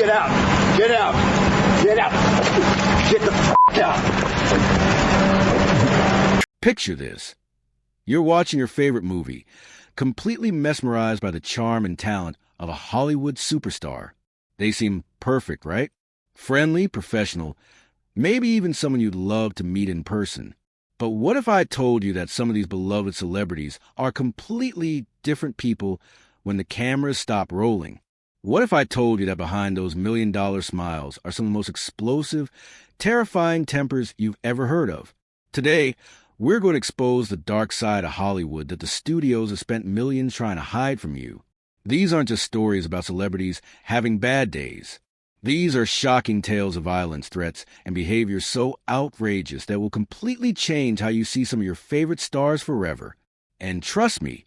Get out! Get out! Get out! Get the f*** out! Picture this. You're watching your favorite movie, completely mesmerized by the charm and talent of a Hollywood superstar. They seem perfect, right? Friendly, professional, maybe even someone you'd love to meet in person. But what if I told you that some of these beloved celebrities are completely different people when the cameras stop rolling? What if I told you that behind those million-dollar smiles are some of the most explosive, terrifying tempers you've ever heard of? Today, we're going to expose the dark side of Hollywood that the studios have spent millions trying to hide from you. These aren't just stories about celebrities having bad days. These are shocking tales of violence, threats, and behavior so outrageous that will completely change how you see some of your favorite stars forever. And trust me,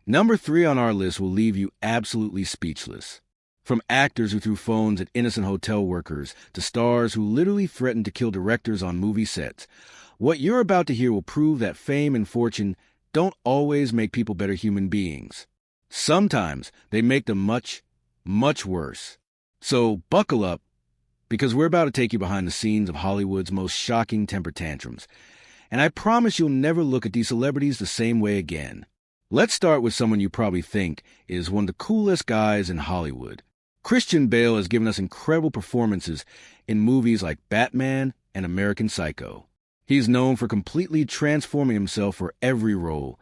number 3 on our list will leave you absolutely speechless. From actors who threw phones at innocent hotel workers to stars who literally threatened to kill directors on movie sets, what you're about to hear will prove that fame and fortune don't always make people better human beings. Sometimes they make them much, much worse. So buckle up, because we're about to take you behind the scenes of Hollywood's most shocking temper tantrums. And I promise you'll never look at these celebrities the same way again. Let's start with someone you probably think is one of the coolest guys in Hollywood. Christian Bale has given us incredible performances in movies like Batman and American Psycho. He's known for completely transforming himself for every role,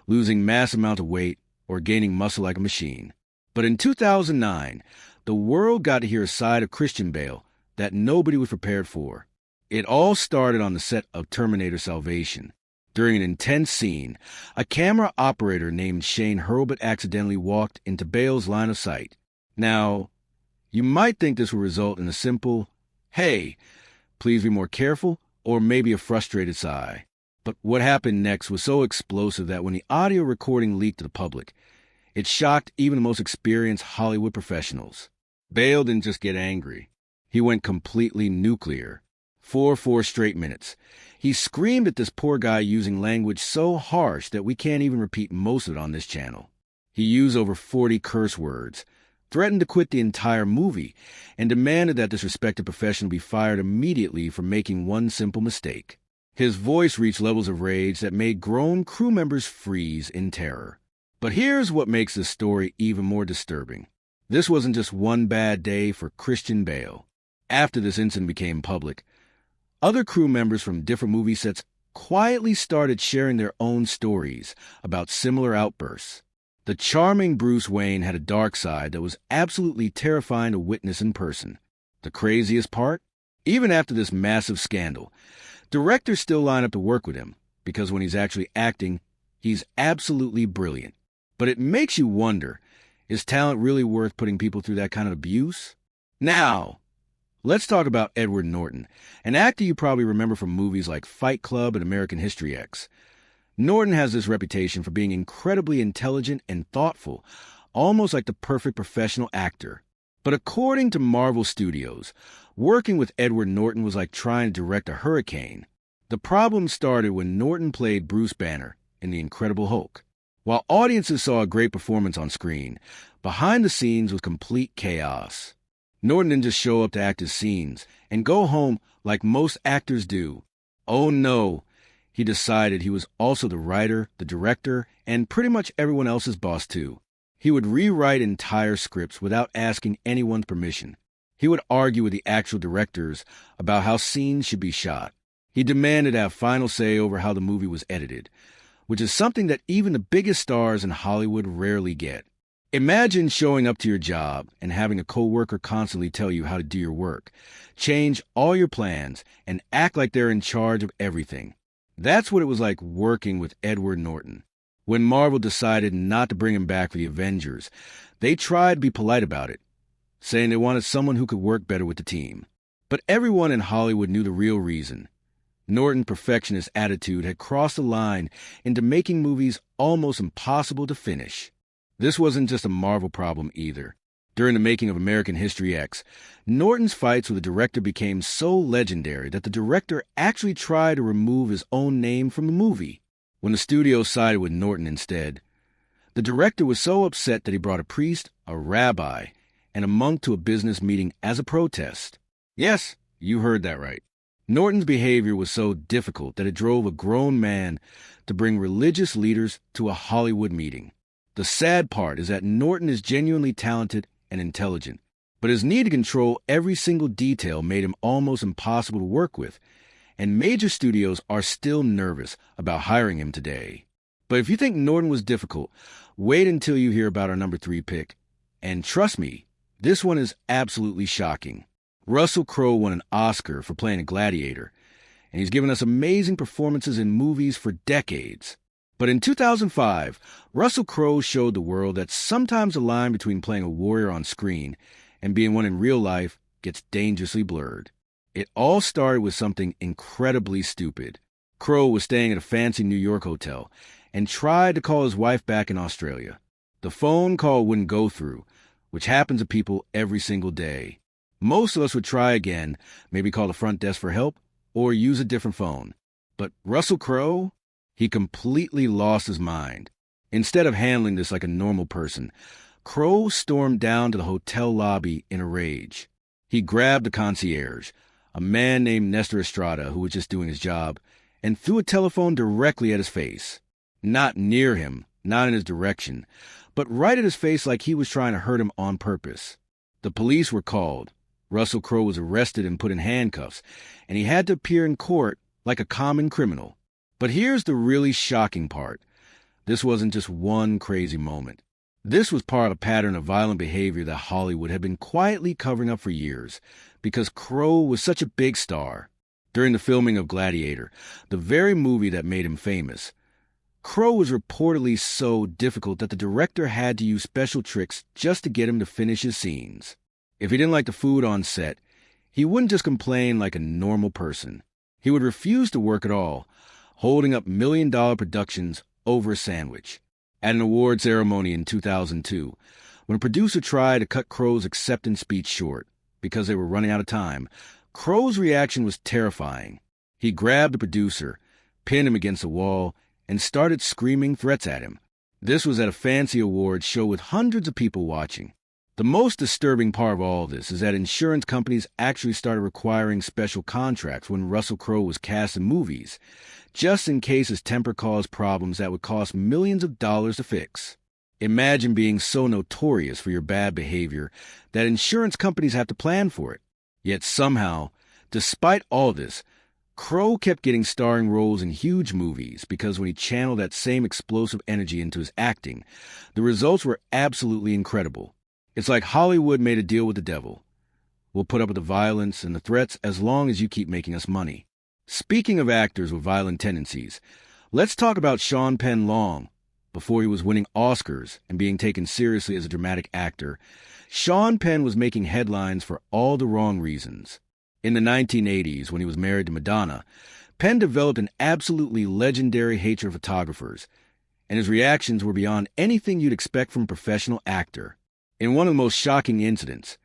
losing mass amounts of weight or gaining muscle like a machine. But in 2009, the world got to hear a side of Christian Bale that nobody was prepared for. It all started on the set of Terminator Salvation. During an intense scene, a camera operator named Shane Hurlbut accidentally walked into Bale's line of sight. Now, you might think this will result in a simple, "Hey, please be more careful," or maybe a frustrated sigh. But what happened next was so explosive that when the audio recording leaked to the public, it shocked even the most experienced Hollywood professionals. Bale didn't just get angry. He went completely nuclear. For 4 straight minutes, he screamed at this poor guy using language so harsh that we can't even repeat most of it on this channel. He used over 40 curse words, threatened to quit the entire movie, and demanded that this respected professional be fired immediately for making one simple mistake. His voice reached levels of rage that made grown crew members freeze in terror. But here's what makes this story even more disturbing. This wasn't just one bad day for Christian Bale. After this incident became public, other crew members from different movie sets quietly started sharing their own stories about similar outbursts. The charming Bruce Wayne had a dark side that was absolutely terrifying to witness in person. The craziest part? Even after this massive scandal, directors still line up to work with him, because when he's actually acting, he's absolutely brilliant. But it makes you wonder, is talent really worth putting people through that kind of abuse? Now, let's talk about Edward Norton, an actor you probably remember from movies like Fight Club and American History X. Norton has this reputation for being incredibly intelligent and thoughtful, almost like the perfect professional actor. But according to Marvel Studios, working with Edward Norton was like trying to direct a hurricane. The problem started when Norton played Bruce Banner in The Incredible Hulk. While audiences saw a great performance on screen, behind the scenes was complete chaos. Norton didn't just show up to act his scenes and go home like most actors do. Oh no! He decided he was also the writer, the director, and pretty much everyone else's boss too. He would rewrite entire scripts without asking anyone's permission. He would argue with the actual directors about how scenes should be shot. He demanded to have final say over how the movie was edited, which is something that even the biggest stars in Hollywood rarely get. Imagine showing up to your job and having a coworker constantly tell you how to do your work, change all your plans, and act like they're in charge of everything. That's what it was like working with Edward Norton. When Marvel decided not to bring him back for the Avengers, they tried to be polite about it, saying they wanted someone who could work better with the team. But everyone in Hollywood knew the real reason. Norton's perfectionist attitude had crossed the line into making movies almost impossible to finish. This wasn't just a Marvel problem either. During the making of American History X, Norton's fights with the director became so legendary that the director actually tried to remove his own name from the movie. When the studio sided with Norton instead, the director was so upset that he brought a priest, a rabbi, and a monk to a business meeting as a protest. Yes, you heard that right. Norton's behavior was so difficult that it drove a grown man to bring religious leaders to a Hollywood meeting. The sad part is that Norton is genuinely talented and intelligent, but his need to control every single detail made him almost impossible to work with, and major studios are still nervous about hiring him today. But if you think Norton was difficult, wait until you hear about our number 3 pick. And trust me, this one is absolutely shocking. Russell Crowe won an Oscar for playing a gladiator, and he's given us amazing performances in movies for decades. But in 2005, Russell Crowe showed the world that sometimes the line between playing a warrior on screen and being one in real life gets dangerously blurred. It all started with something incredibly stupid. Crowe was staying at a fancy New York hotel and tried to call his wife back in Australia. The phone call wouldn't go through, which happens to people every single day. Most of us would try again, maybe call the front desk for help, or use a different phone. But Russell Crowe? He completely lost his mind. Instead of handling this like a normal person, Crowe stormed down to the hotel lobby in a rage. He grabbed the concierge, a man named Nestor Estrada who was just doing his job, and threw a telephone directly at his face. Not near him, not in his direction, but right at his face like he was trying to hurt him on purpose. The police were called. Russell Crowe was arrested and put in handcuffs, and he had to appear in court like a common criminal. But here's the really shocking part. This wasn't just one crazy moment. This was part of a pattern of violent behavior that Hollywood had been quietly covering up for years, because Crowe was such a big star. During the filming of Gladiator, the very movie that made him famous, Crowe was reportedly so difficult that the director had to use special tricks just to get him to finish his scenes. If he didn't like the food on set, he wouldn't just complain like a normal person. He would refuse to work at all, holding up million-dollar productions over a sandwich. At an award ceremony in 2002, when a producer tried to cut Crowe's acceptance speech short because they were running out of time, Crowe's reaction was terrifying. He grabbed the producer, pinned him against the wall, and started screaming threats at him. This was at a fancy awards show with hundreds of people watching. The most disturbing part of all this is that insurance companies actually started requiring special contracts when Russell Crowe was cast in movies, just in case his temper caused problems that would cost millions of dollars to fix. Imagine being so notorious for your bad behavior that insurance companies have to plan for it. Yet somehow, despite all this, Crowe kept getting starring roles in huge movies because when he channeled that same explosive energy into his acting, the results were absolutely incredible. It's like Hollywood made a deal with the devil. We'll put up with the violence and the threats as long as you keep making us money. Speaking of actors with violent tendencies, let's talk about Sean Penn Long. Before he was winning Oscars and being taken seriously as a dramatic actor, Sean Penn was making headlines for all the wrong reasons. In the 1980s, when he was married to Madonna, Penn developed an absolutely legendary hatred of photographers, and his reactions were beyond anything you'd expect from a professional actor. In one of the most shocking incidents,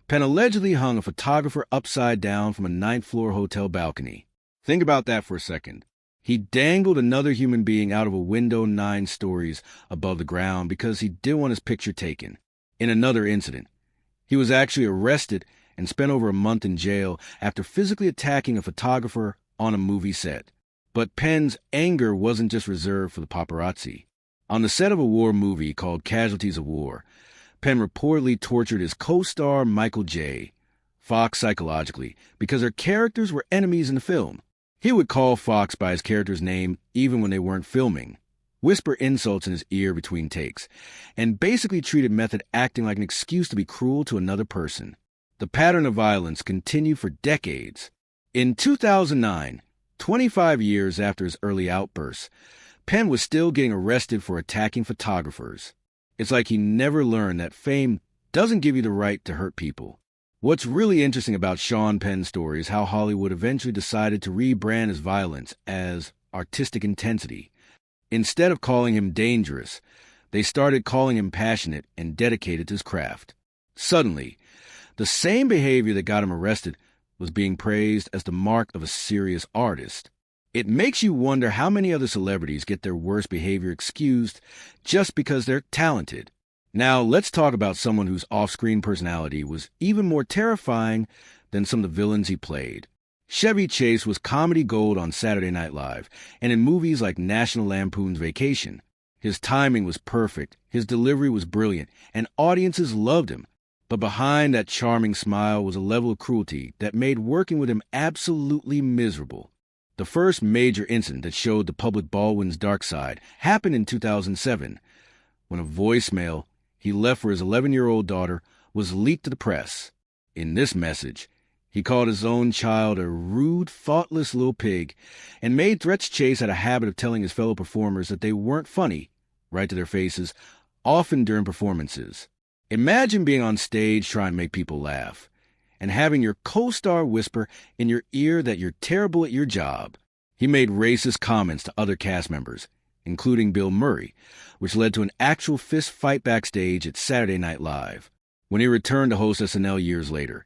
Penn allegedly hung a photographer upside down from a 9th-floor hotel balcony. Think about that for a second. He dangled another human being out of a window 9 stories above the ground because he didn't want his picture taken. In another incident, he was actually arrested and spent over a month in jail after physically attacking a photographer on a movie set. But Penn's anger wasn't just reserved for the paparazzi. On the set of a war movie called Casualties of War, Penn reportedly tortured his co-star Michael J. Fox psychologically because their characters were enemies in the film. He would call Fox by his character's name even when they weren't filming, whisper insults in his ear between takes, and basically treated method acting like an excuse to be cruel to another person. The pattern of violence continued for decades. In 2009, 25 years after his early outbursts, Penn was still getting arrested for attacking photographers. It's like he never learned that fame doesn't give you the right to hurt people. What's really interesting about Sean Penn's story is how Hollywood eventually decided to rebrand his violence as artistic intensity. Instead of calling him dangerous, they started calling him passionate and dedicated to his craft. Suddenly, the same behavior that got him arrested was being praised as the mark of a serious artist. It makes you wonder how many other celebrities get their worst behavior excused just because they're talented. Now, let's talk about someone whose off-screen personality was even more terrifying than some of the villains he played. Chevy Chase was comedy gold on Saturday Night Live and in movies like National Lampoon's Vacation. His timing was perfect, his delivery was brilliant, and audiences loved him. But behind that charming smile was a level of cruelty that made working with him absolutely miserable. The first major incident that showed the public Baldwin's dark side happened in 2007, when a voicemail he left for his 11-year-old daughter was leaked to the press. In this message, he called his own child a rude, thoughtless little pig and made threats. Chase had a habit of telling his fellow performers that they weren't funny, right to their faces, often during performances. Imagine being on stage trying to make people laugh and having your co-star whisper in your ear that you're terrible at your job. He made racist comments to other cast members, including Bill Murray, which led to an actual fist fight backstage at Saturday Night Live. When he returned to host SNL years later,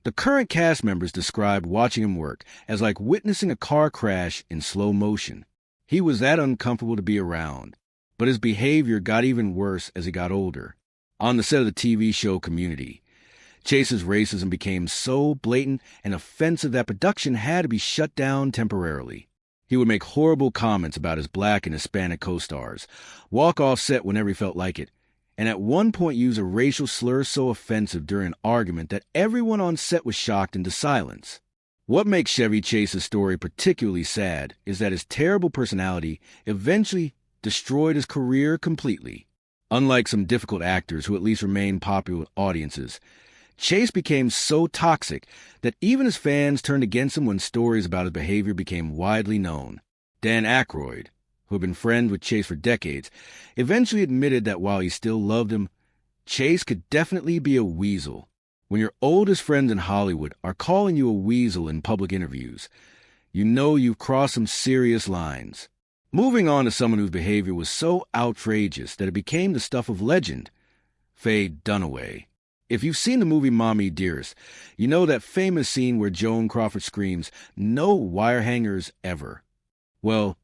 the current cast members described watching him work as like witnessing a car crash in slow motion. He was that uncomfortable to be around, but his behavior got even worse as he got older. On the set of the TV show Community, Chase's racism became so blatant and offensive that production had to be shut down temporarily. He would make horrible comments about his black and Hispanic co-stars, walk off set whenever he felt like it, and at one point use a racial slur so offensive during an argument that everyone on set was shocked into silence. What makes Chevy Chase's story particularly sad is that his terrible personality eventually destroyed his career completely. Unlike some difficult actors who at least remained popular with audiences, Chase became so toxic that even his fans turned against him when stories about his behavior became widely known. Dan Aykroyd, who had been friends with Chase for decades, eventually admitted that while he still loved him, Chase could definitely be a weasel. When your oldest friends in Hollywood are calling you a weasel in public interviews, you know you've crossed some serious lines. Moving on to someone whose behavior was so outrageous that it became the stuff of legend, Faye Dunaway. If you've seen the movie Mommy Dearest, you know that famous scene where Joan Crawford screams, "No wire hangers ever." Well,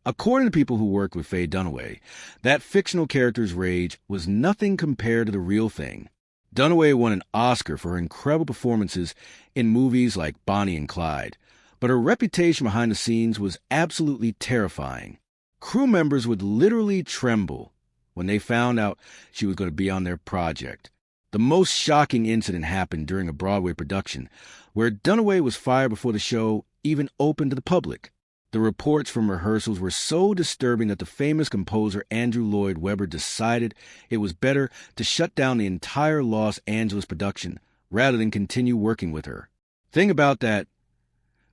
according to people who worked with Faye Dunaway, that fictional character's rage was nothing compared to the real thing. Dunaway won an Oscar for her incredible performances in movies like Bonnie and Clyde, but her reputation behind the scenes was absolutely terrifying. Crew members would literally tremble when they found out she was going to be on their project. The most shocking incident happened during a Broadway production, where Dunaway was fired before the show even opened to the public. The reports from rehearsals were so disturbing that the famous composer Andrew Lloyd Webber decided it was better to shut down the entire Los Angeles production rather than continue working with her. Thing about that,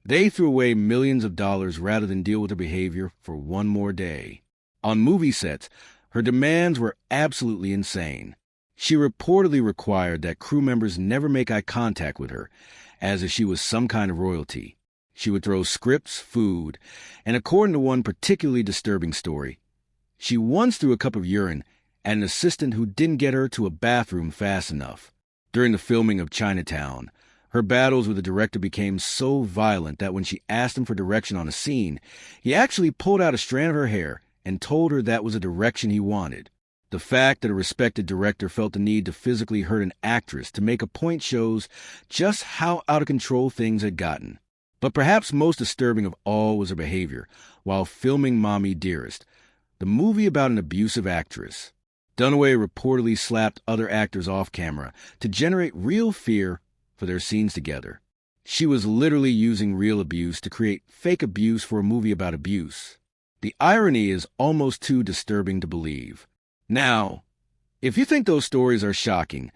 they threw away millions of dollars rather than deal with her behavior for one more day. On movie sets, her demands were absolutely insane. She reportedly required that crew members never make eye contact with her, as if she was some kind of royalty. She would throw scripts, food, and according to one particularly disturbing story, she once threw a cup of urine at an assistant who didn't get her to a bathroom fast enough. During the filming of Chinatown, her battles with the director became so violent that when she asked him for direction on a scene, he actually pulled out a strand of her hair and told her that was the direction he wanted. The fact that a respected director felt the need to physically hurt an actress to make a point shows just how out of control things had gotten. But perhaps most disturbing of all was her behavior while filming Mommy Dearest, the movie about an abusive actress. Dunaway reportedly slapped other actors off camera to generate real fear for their scenes together. She was literally using real abuse to create fake abuse for a movie about abuse. The irony is almost too disturbing to believe. Now, if you think those stories are shocking,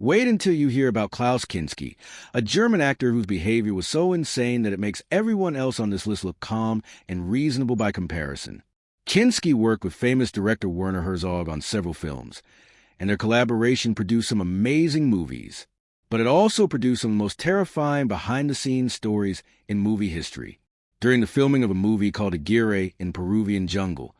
wait until you hear about Klaus Kinski, a German actor whose behavior was so insane that it makes everyone else on this list look calm and reasonable by comparison. Kinski worked with famous director Werner Herzog on several films, and their collaboration produced some amazing movies. But it also produced some of the most terrifying behind-the-scenes stories in movie history. During the filming of a movie called Aguirre in Peruvian Jungle,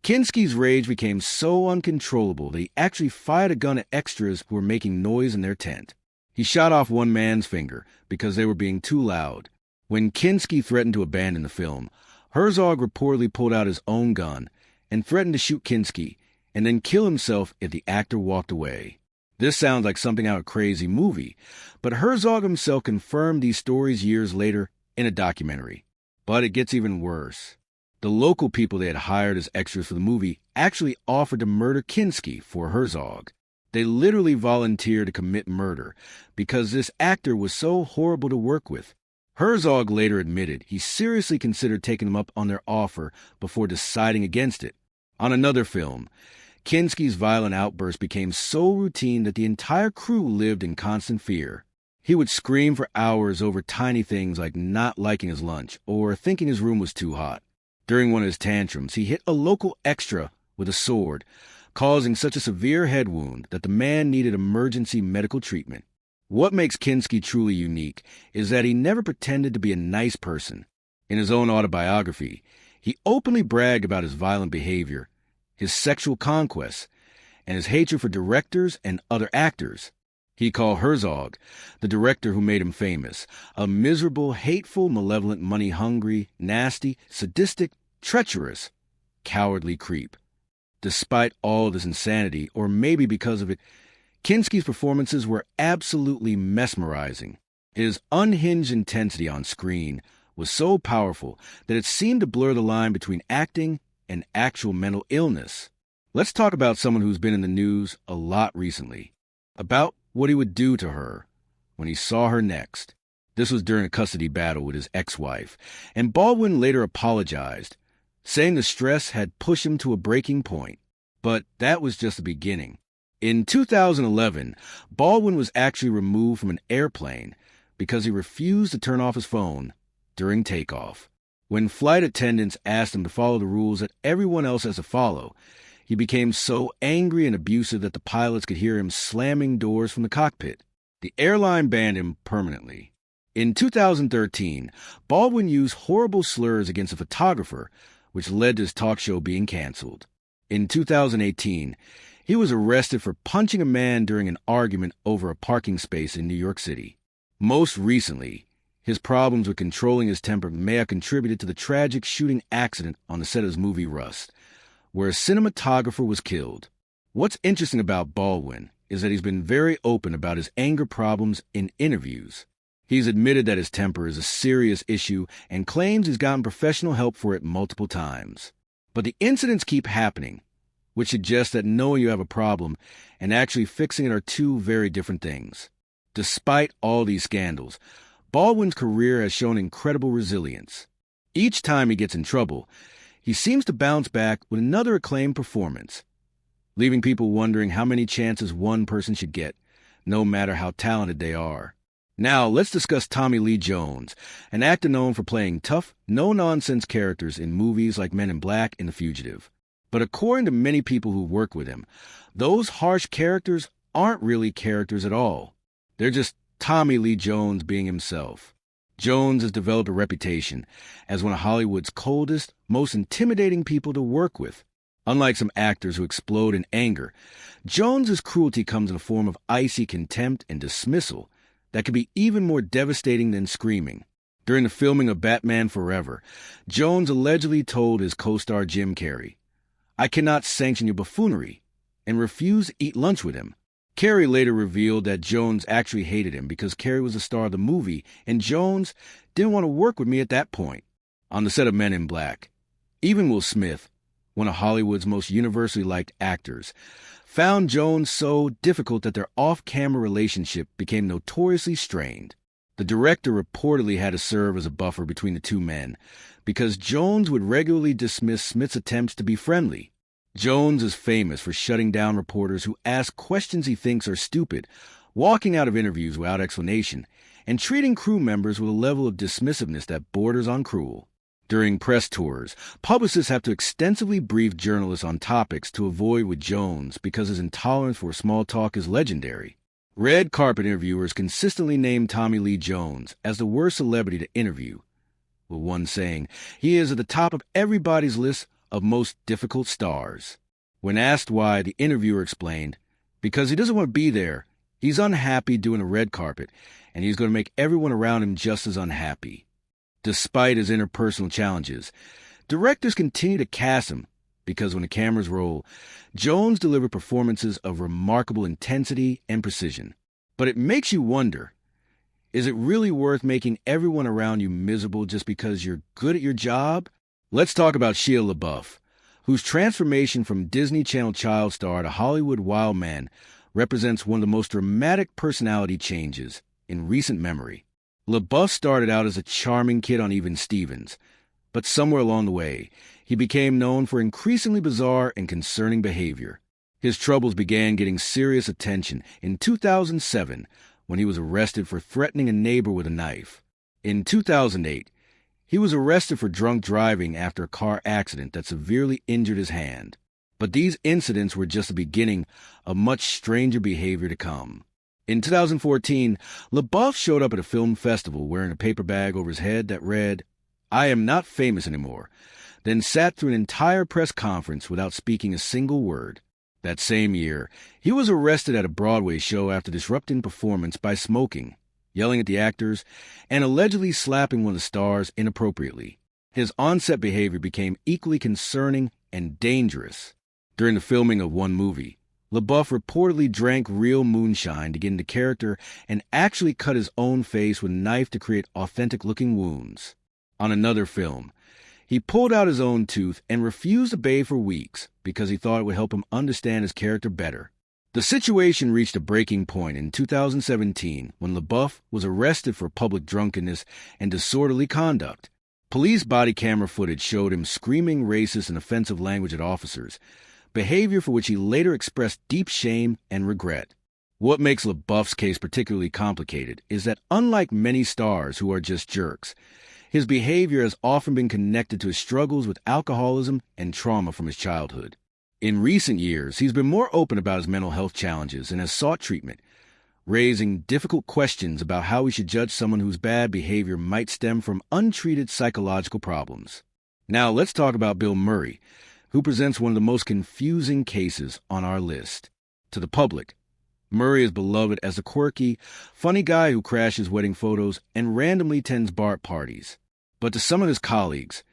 Kinski's rage became so uncontrollable that he actually fired a gun at extras who were making noise in their tent. He shot off one man's finger because they were being too loud. When Kinski threatened to abandon the film, Herzog reportedly pulled out his own gun and threatened to shoot Kinski, and then kill himself if the actor walked away. This sounds like something out of a crazy movie, but Herzog himself confirmed these stories years later in a documentary. But it gets even worse. The local people they had hired as extras for the movie actually offered to murder Kinski for Herzog. They literally volunteered to commit murder because this actor was so horrible to work with. Herzog later admitted he seriously considered taking them up on their offer before deciding against it. On another film, Kinski's violent outbursts became so routine that the entire crew lived in constant fear. He would scream for hours over tiny things like not liking his lunch or thinking his room was too hot. During one of his tantrums, he hit a local extra with a sword, causing such a severe head wound that the man needed emergency medical treatment. What makes Kinski truly unique is that he never pretended to be a nice person. In his own autobiography, he openly bragged about his violent behavior, his sexual conquests, and his hatred for directors and other actors. He called Herzog, the director who made him famous, a miserable, hateful, malevolent, money-hungry, nasty, sadistic, treacherous, cowardly creep. Despite all this insanity, or maybe because of it, Kinski's performances were absolutely mesmerizing. His unhinged intensity on screen was so powerful that it seemed to blur the line between acting and actual mental illness. Let's talk about someone who's been in the news a lot recently, about what he would do to her when he saw her next. This was during a custody battle with his ex-wife, and Baldwin later apologized, saying the stress had pushed him to a breaking point. But that was just the beginning. In 2011, Baldwin was actually removed from an airplane because he refused to turn off his phone during takeoff. When flight attendants asked him to follow the rules that everyone else has to follow, he became so angry and abusive that the pilots could hear him slamming doors from the cockpit. The airline banned him permanently. In 2013, Baldwin used horrible slurs against a photographer, which led to his talk show being canceled. In 2018, he was arrested for punching a man during an argument over a parking space in New York City. Most recently, his problems with controlling his temper may have contributed to the tragic shooting accident on the set of his movie Rust, where a cinematographer was killed. What's interesting about Baldwin is that he's been very open about his anger problems in interviews. He's admitted that his temper is a serious issue and claims he's gotten professional help for it multiple times. But the incidents keep happening, which suggests that knowing you have a problem and actually fixing it are two very different things. Despite all these scandals, Baldwin's career has shown incredible resilience. Each time he gets in trouble, he seems to bounce back with another acclaimed performance, leaving people wondering how many chances one person should get, no matter how talented they are. Now, let's discuss Tommy Lee Jones, an actor known for playing tough, no-nonsense characters in movies like Men in Black and The Fugitive. But according to many people who work with him, those harsh characters aren't really characters at all. They're just Tommy Lee Jones being himself. Jones has developed a reputation as one of Hollywood's coldest, most intimidating people to work with. Unlike some actors who explode in anger, Jones's cruelty comes in the form of icy contempt and dismissal that can be even more devastating than screaming. During the filming of Batman Forever, Jones allegedly told his co-star Jim Carrey, "I cannot sanction your buffoonery," and refused to eat lunch with him. Carrey later revealed that Jones actually hated him because Carrey was the star of the movie, and Jones didn't want to work with me at that point. On the set of Men in Black, even Will Smith, one of Hollywood's most universally liked actors, found Jones so difficult that their off-camera relationship became notoriously strained. The director reportedly had to serve as a buffer between the two men because Jones would regularly dismiss Smith's attempts to be friendly. Jones is famous for shutting down reporters who ask questions he thinks are stupid, walking out of interviews without explanation, and treating crew members with a level of dismissiveness that borders on cruel. During press tours, publicists have to extensively brief journalists on topics to avoid with Jones because his intolerance for small talk is legendary. Red carpet interviewers consistently name Tommy Lee Jones as the worst celebrity to interview, with one saying he is at the top of everybody's list of most difficult stars. When asked why, the interviewer explained, because he doesn't want to be there. He's unhappy doing a red carpet, and he's going to make everyone around him just as unhappy. Despite his interpersonal challenges, directors continue to cast him because when the cameras roll, Jones delivered performances of remarkable intensity and precision. But it makes you wonder, is it really worth making everyone around you miserable just because you're good at your job? Let's talk about Shia LaBeouf, whose transformation from Disney Channel child star to Hollywood wild man represents one of the most dramatic personality changes in recent memory. LaBeouf started out as a charming kid on Even Stevens, but somewhere along the way, he became known for increasingly bizarre and concerning behavior. His troubles began getting serious attention in 2007 when he was arrested for threatening a neighbor with a knife. In 2008, he was arrested for drunk driving after a car accident that severely injured his hand. But these incidents were just the beginning of much stranger behavior to come. In 2014, LaBeouf showed up at a film festival wearing a paper bag over his head that read, "I am not famous anymore," then sat through an entire press conference without speaking a single word. That same year, he was arrested at a Broadway show after disrupting performance by smoking, yelling at the actors, and allegedly slapping one of the stars inappropriately. His on-set behavior became equally concerning and dangerous. During the filming of one movie, LaBeouf reportedly drank real moonshine to get into character and actually cut his own face with a knife to create authentic-looking wounds. On another film, he pulled out his own tooth and refused to bathe for weeks because he thought it would help him understand his character better. The situation reached a breaking point in 2017 when LaBeouf was arrested for public drunkenness and disorderly conduct. Police body camera footage showed him screaming racist and offensive language at officers, behavior for which he later expressed deep shame and regret. What makes LaBeouf's case particularly complicated is that unlike many stars who are just jerks, his behavior has often been connected to his struggles with alcoholism and trauma from his childhood. In recent years, he's been more open about his mental health challenges and has sought treatment, raising difficult questions about how we should judge someone whose bad behavior might stem from untreated psychological problems. Now let's talk about Bill Murray, who presents one of the most confusing cases on our list. To the public, Murray is beloved as a quirky, funny guy who crashes wedding photos and randomly attends bar parties. But to some of his colleagues,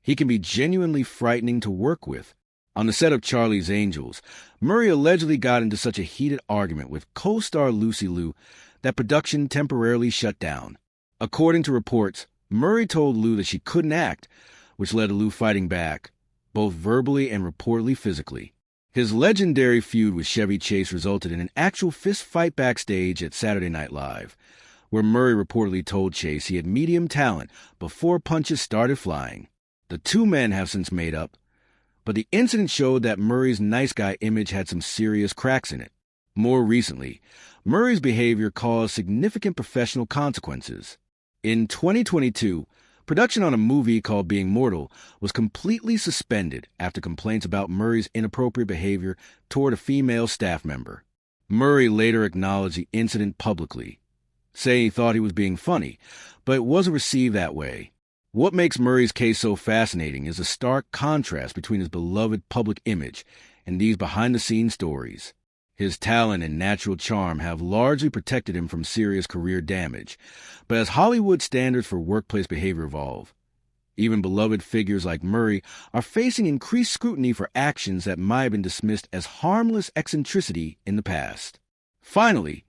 he can be genuinely frightening to work with. On the set of Charlie's Angels, Murray allegedly got into such a heated argument with co-star Lucy Liu that production temporarily shut down. According to reports, Murray told Liu that she couldn't act, which led to Liu fighting back, both verbally and reportedly physically. His legendary feud with Chevy Chase resulted in an actual fist fight backstage at Saturday Night Live, where Murray reportedly told Chase he had medium talent before punches started flying. The two men have since made up, but the incident showed that Murray's nice guy image had some serious cracks in it. More recently, Murray's behavior caused significant professional consequences. In 2022, production on a movie called Being Mortal was completely suspended after complaints about Murray's inappropriate behavior toward a female staff member. Murray later acknowledged the incident publicly, saying he thought he was being funny, but it wasn't received that way. What makes Murray's case so fascinating is the stark contrast between his beloved public image and these behind-the-scenes stories. His talent and natural charm have largely protected him from serious career damage, but as Hollywood standards for workplace behavior evolve, even beloved figures like Murray are facing increased scrutiny for actions that might have been dismissed as harmless eccentricity in the past. Finally,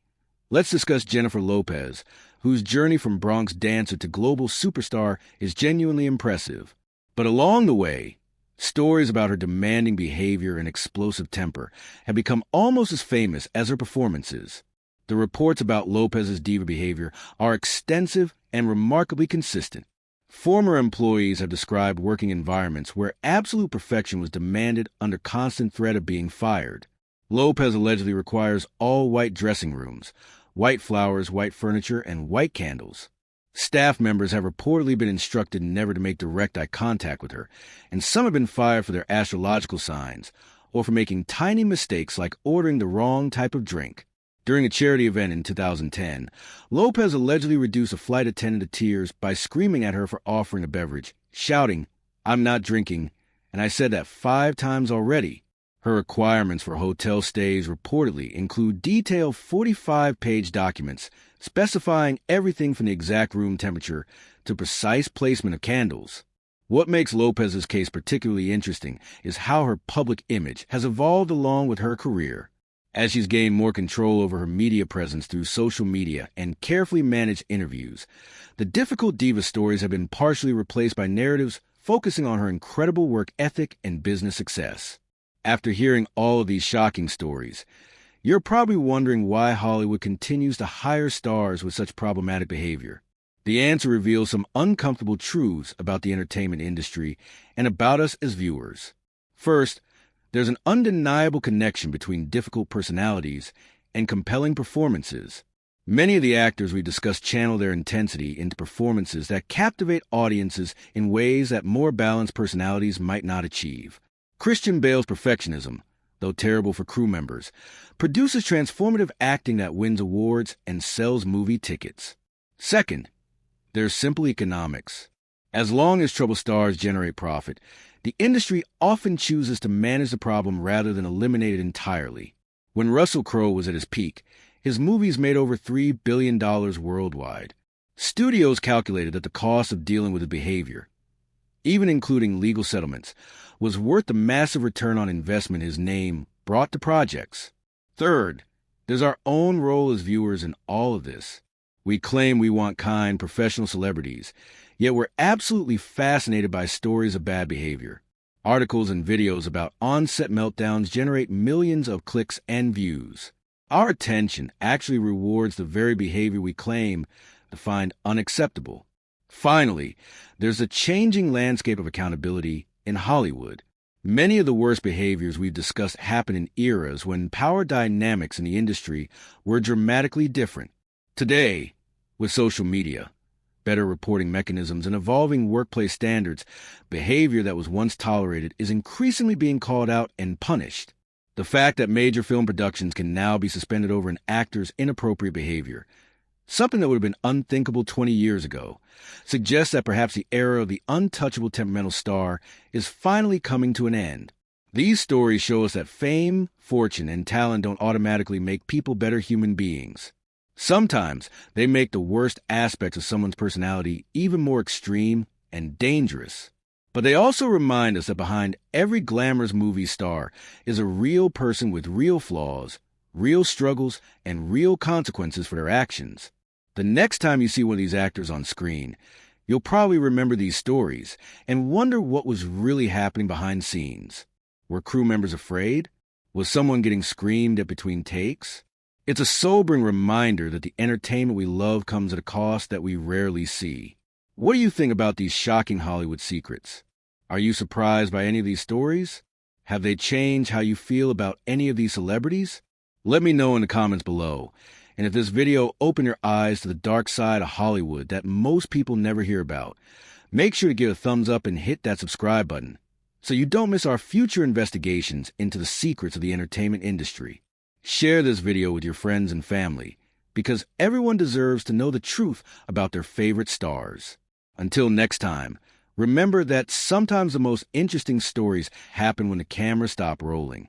let's discuss Jennifer Lopez, whose journey from Bronx dancer to global superstar is genuinely impressive. But along the way, stories about her demanding behavior and explosive temper have become almost as famous as her performances. The reports about Lopez's diva behavior are extensive and remarkably consistent. Former employees have described working environments where absolute perfection was demanded under constant threat of being fired. Lopez allegedly requires all-white dressing rooms, white flowers, white furniture, and white candles. Staff members have reportedly been instructed never to make direct eye contact with her, and some have been fired for their astrological signs or for making tiny mistakes like ordering the wrong type of drink. During a charity event in 2010, Lopez allegedly reduced a flight attendant to tears by screaming at her for offering a beverage, shouting, "I'm not drinking, and I said that 5 times already." Her requirements for hotel stays reportedly include detailed 45-page documents specifying everything from the exact room temperature to precise placement of candles. What makes Lopez's case particularly interesting is how her public image has evolved along with her career. As she's gained more control over her media presence through social media and carefully managed interviews, the difficult diva stories have been partially replaced by narratives focusing on her incredible work ethic and business success. After hearing all of these shocking stories, you're probably wondering why Hollywood continues to hire stars with such problematic behavior. The answer reveals some uncomfortable truths about the entertainment industry and about us as viewers. First, there's an undeniable connection between difficult personalities and compelling performances. Many of the actors we discuss channel their intensity into performances that captivate audiences in ways that more balanced personalities might not achieve. Christian Bale's perfectionism, though terrible for crew members, produces transformative acting that wins awards and sells movie tickets. Second, there's simple economics. As long as troubled stars generate profit, the industry often chooses to manage the problem rather than eliminate it entirely. When Russell Crowe was at his peak, his movies made over $3 billion worldwide. Studios calculated that the cost of dealing with his behavior, even including legal settlements, was worth the massive return on investment his name brought to projects. Third, there's our own role as viewers in all of this. We claim we want kind, professional celebrities, yet we're absolutely fascinated by stories of bad behavior. Articles and videos about on-set meltdowns generate millions of clicks and views. Our attention actually rewards the very behavior we claim to find unacceptable. Finally, there's a changing landscape of accountability in Hollywood. Many of the worst behaviors we've discussed happen in eras when power dynamics in the industry were dramatically different. Today, with social media, better reporting mechanisms, and evolving workplace standards, behavior that was once tolerated is increasingly being called out and punished. The fact that major film productions can now be suspended over an actor's inappropriate behavior, something that would have been unthinkable 20 years ago, suggests that perhaps the era of the untouchable temperamental star is finally coming to an end. These stories show us that fame, fortune, and talent don't automatically make people better human beings. Sometimes they make the worst aspects of someone's personality even more extreme and dangerous. But they also remind us that behind every glamorous movie star is a real person with real flaws, real struggles, and real consequences for their actions. The next time you see one of these actors on screen, you'll probably remember these stories and wonder what was really happening behind scenes. Were crew members afraid? Was someone getting screamed at between takes? It's a sobering reminder that the entertainment we love comes at a cost that we rarely see. What do you think about these shocking Hollywood secrets? Are you surprised by any of these stories? Have they changed how you feel about any of these celebrities? Let me know in the comments below. And if this video opened your eyes to the dark side of Hollywood that most people never hear about, make sure to give a thumbs up and hit that subscribe button so you don't miss our future investigations into the secrets of the entertainment industry. Share this video with your friends and family because everyone deserves to know the truth about their favorite stars. Until next time, remember that sometimes the most interesting stories happen when the cameras stop rolling.